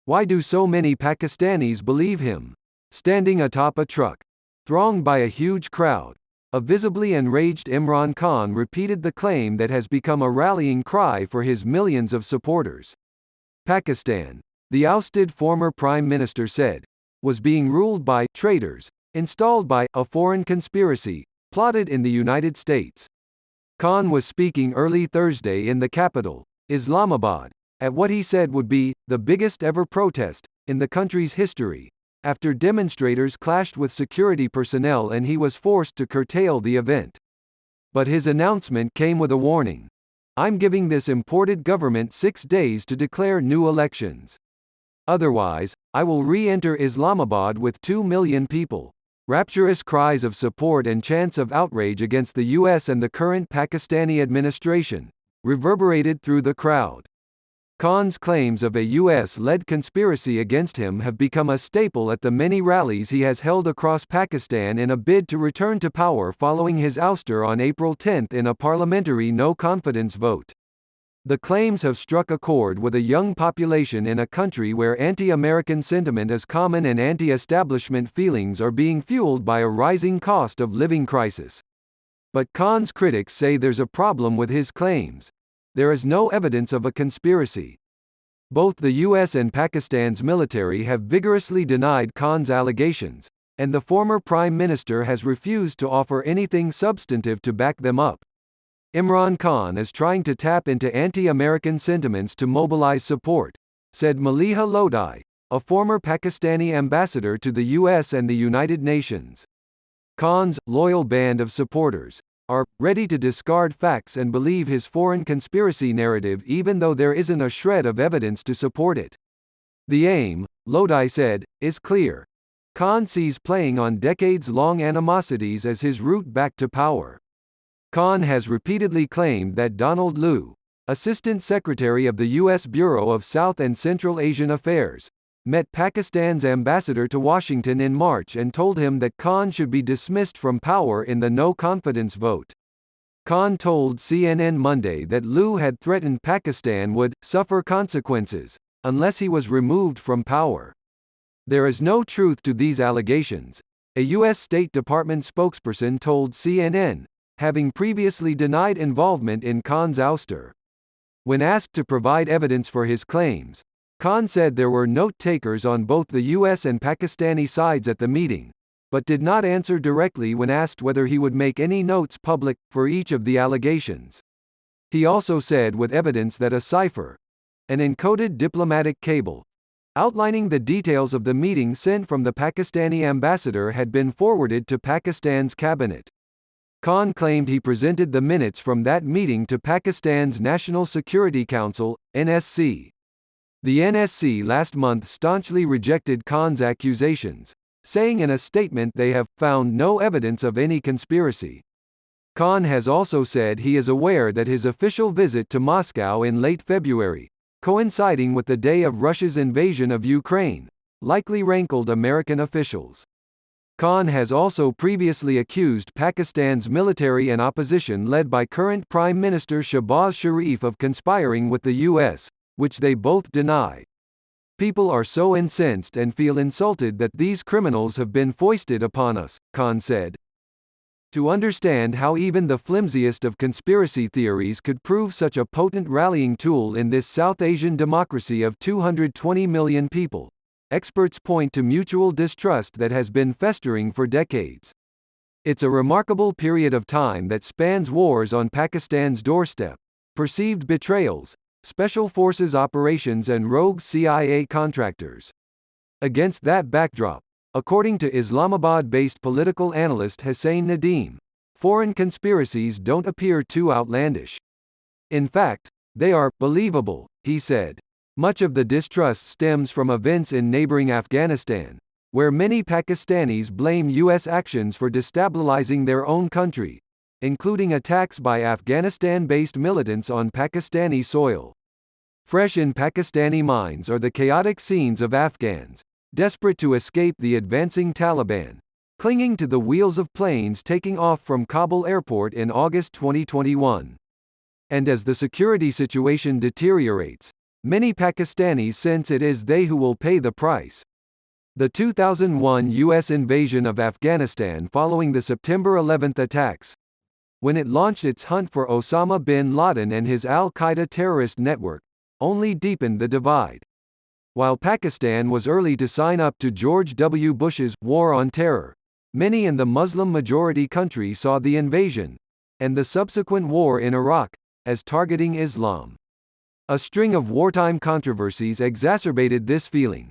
Why do so many Pakistanis believe him? Standing atop a truck, thronged by a huge crowd, a visibly enraged Imran Khan repeated the claim that has become a rallying cry for his millions of supporters. Pakistan, the ousted former prime minister said, was being ruled by traitors, installed by a foreign conspiracy, plotted in the United States. Khan was speaking early Thursday in the capital, Islamabad, at what he said would be the biggest ever protest in the country's history, after demonstrators clashed with security personnel and he was forced to curtail the event. But his announcement came with a warning. I'm giving this imported government 6 days to declare new elections. Otherwise, I will re-enter Islamabad with 2 million people. Rapturous cries of support and chants of outrage against the US and the current Pakistani administration reverberated through the crowd. Khan's claims of a US-led conspiracy against him have become a staple at the many rallies he has held across Pakistan in a bid to return to power following his ouster on April 10 in a parliamentary no-confidence vote. The claims have struck a chord with a young population in a country where anti-American sentiment is common and anti-establishment feelings are being fueled by a rising cost of living crisis. But Khan's critics say there's a problem with his claims. There is no evidence of a conspiracy. Both the US and Pakistan's military have vigorously denied Khan's allegations, and the former prime minister has refused to offer anything substantive to back them up. Imran Khan is trying to tap into anti-American sentiments to mobilize support, said Maliha Lodhi, a former Pakistani ambassador to the US and the United Nations. Khan's loyal band of supporters are ready to discard facts and believe his foreign conspiracy narrative even though there isn't a shred of evidence to support it. The aim, Lodhi said, is clear. Khan sees playing on decades-long animosities as his route back to power. Khan has repeatedly claimed that Donald Lu, Assistant Secretary of the U.S. Bureau of South and Central Asian Affairs, met Pakistan's ambassador to Washington in March and told him that Khan should be dismissed from power in the no-confidence vote. Khan told CNN Monday that Lu had threatened Pakistan would suffer consequences unless he was removed from power. There is no truth to these allegations, a U.S. State Department spokesperson told CNN, having previously denied involvement in Khan's ouster. When asked to provide evidence for his claims, Khan said there were note-takers on both the U.S. and Pakistani sides at the meeting, but did not answer directly when asked whether he would make any notes public for each of the allegations. He also said with evidence that a cipher, an encoded diplomatic cable, outlining the details of the meeting sent from the Pakistani ambassador had been forwarded to Pakistan's cabinet. Khan claimed he presented the minutes from that meeting to Pakistan's National Security Council, NSC. The NSC last month staunchly rejected Khan's accusations, saying in a statement they have found no evidence of any conspiracy. Khan has also said he is aware that his official visit to Moscow in late February, coinciding with the day of Russia's invasion of Ukraine, likely rankled American officials. Khan has also previously accused Pakistan's military and opposition led by current Prime Minister Shehbaz Sharif of conspiring with the U.S., which they both deny. People are so incensed and feel insulted that these criminals have been foisted upon us, Khan said. To understand how even the flimsiest of conspiracy theories could prove such a potent rallying tool in this South Asian democracy of 220 million people, experts point to mutual distrust that has been festering for decades. It's a remarkable period of time that spans wars on Pakistan's doorstep, perceived betrayals, special forces operations and rogue CIA contractors. Against that backdrop, according to Islamabad-based political analyst Hussain Nadeem, foreign conspiracies don't appear too outlandish. In fact, they are believable, he said. Much of the distrust stems from events in neighboring Afghanistan, where many Pakistanis blame U.S. actions for destabilizing their own country, including attacks by Afghanistan-based militants on Pakistani soil. Fresh in Pakistani minds are the chaotic scenes of Afghans, desperate to escape the advancing Taliban, clinging to the wheels of planes taking off from Kabul airport in August 2021. And as the security situation deteriorates, Many Pakistanis sense it is they who will pay the price. The 2001 U.S. invasion of Afghanistan following the September 11 attacks, when it launched its hunt for Osama bin Laden and his al-Qaeda terrorist network, only deepened the divide. While Pakistan was early to sign up to George W. Bush's War on Terror, many in the Muslim-majority country saw the invasion, and the subsequent war in Iraq, as targeting Islam. A string of wartime controversies exacerbated this feeling.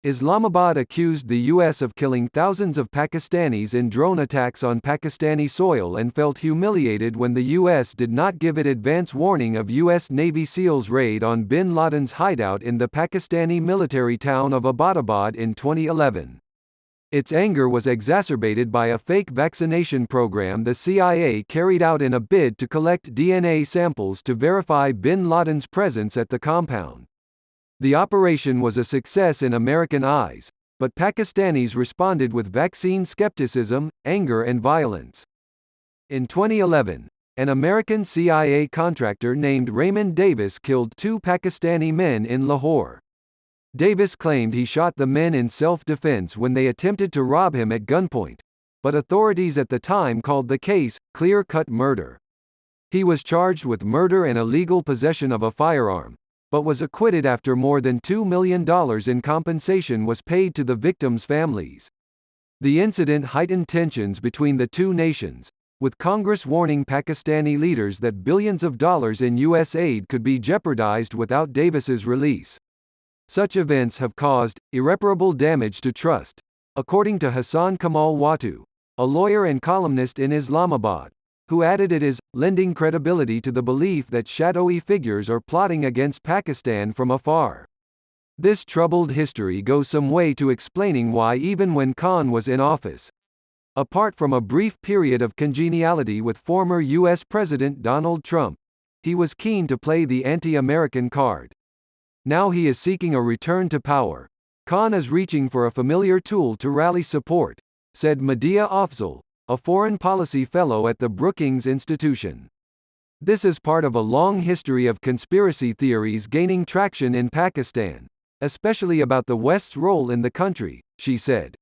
Islamabad accused the U.S. of killing thousands of Pakistanis in drone attacks on Pakistani soil and felt humiliated when the U.S. did not give it advance warning of U.S. Navy SEALs' raid on bin Laden's hideout in the Pakistani military town of Abbottabad in 2011. Its anger was exacerbated by a fake vaccination program the CIA carried out in a bid to collect DNA samples to verify bin Laden's presence at the compound. The operation was a success in American eyes, but Pakistanis responded with vaccine skepticism, anger and violence. In 2011, an American CIA contractor named Raymond Davis killed 2 Pakistani men in Lahore. Davis claimed he shot the men in self-defense when they attempted to rob him at gunpoint, but authorities at the time called the case clear-cut murder. He was charged with murder and illegal possession of a firearm, but was acquitted after more than $2 million in compensation was paid to the victims' families. The incident heightened tensions between the two nations, with Congress warning Pakistani leaders that billions of dollars in U.S. aid could be jeopardized without Davis's release. Such events have caused irreparable damage to trust, according to Hassan Kamal Watu, a lawyer and columnist in Islamabad, who added it is lending credibility to the belief that shadowy figures are plotting against Pakistan from afar. This troubled history goes some way to explaining why even when Khan was in office, apart from a brief period of congeniality with former U.S. President Donald Trump, he was keen to play the anti-American card. Now he is seeking a return to power. Khan is reaching for a familiar tool to rally support, said Medea Afzal, a foreign policy fellow at the Brookings Institution. This is part of a long history of conspiracy theories gaining traction in Pakistan, especially about the West's role in the country, she said.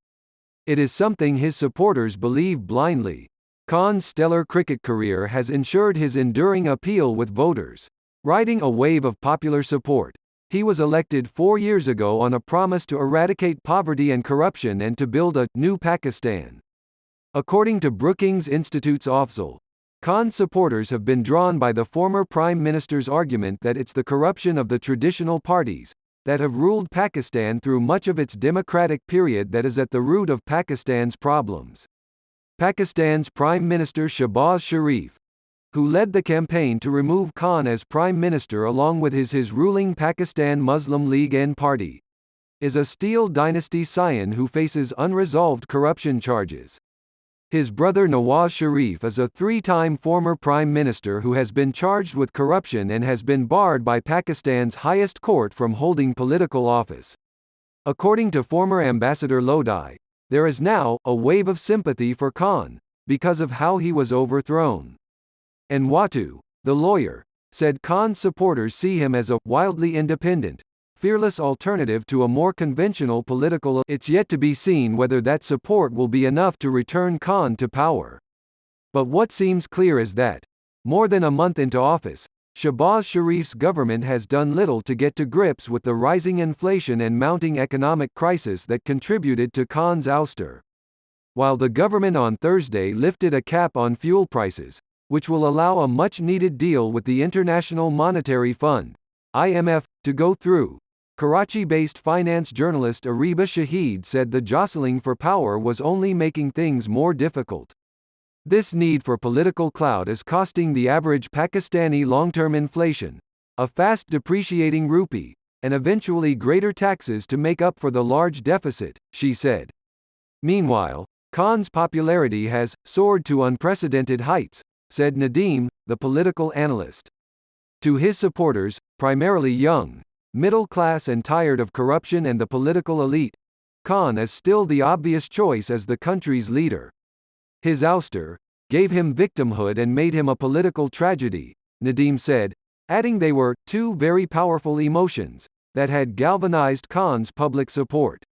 It is something his supporters believe blindly. Khan's stellar cricket career has ensured his enduring appeal with voters. Riding a wave of popular support, he was elected 4 years ago on a promise to eradicate poverty and corruption and to build a new Pakistan. According to Brookings Institute's Afzal, Khan's supporters have been drawn by the former prime minister's argument that it's the corruption of the traditional parties that have ruled Pakistan through much of its democratic period that is at the root of Pakistan's problems. Pakistan's Prime Minister Shehbaz Sharif, who led the campaign to remove Khan as prime minister along with his ruling Pakistan Muslim League N party, is a Steel dynasty scion who faces unresolved corruption charges. His brother Nawaz Sharif is a 3-time former prime minister who has been charged with corruption and has been barred by Pakistan's highest court from holding political office. According to former Ambassador Lodi, there is now a wave of sympathy for Khan because of how he was overthrown. And Watu, the lawyer, said Khan's supporters see him as a wildly independent, fearless alternative to a more conventional political. It's yet to be seen whether that support will be enough to return Khan to power. But what seems clear is that, more than a month into office, Shehbaz Sharif's government has done little to get to grips with the rising inflation and mounting economic crisis that contributed to Khan's ouster. While the government on Thursday lifted a cap on fuel prices, which will allow a much-needed deal with the International Monetary Fund, IMF, to go through, Karachi-based finance journalist Ariba Shahid said the jostling for power was only making things more difficult. This need for political clout is costing the average Pakistani long-term inflation, a fast depreciating rupee, and eventually greater taxes to make up for the large deficit, she said. Meanwhile, Khan's popularity has soared to unprecedented heights, said Nadeem, the political analyst. To his supporters, primarily young, middle-class and tired of corruption and the political elite, Khan is still the obvious choice as the country's leader. His ouster gave him victimhood and made him a political tragedy, Nadeem said, adding they were two very powerful emotions that had galvanized Khan's public support.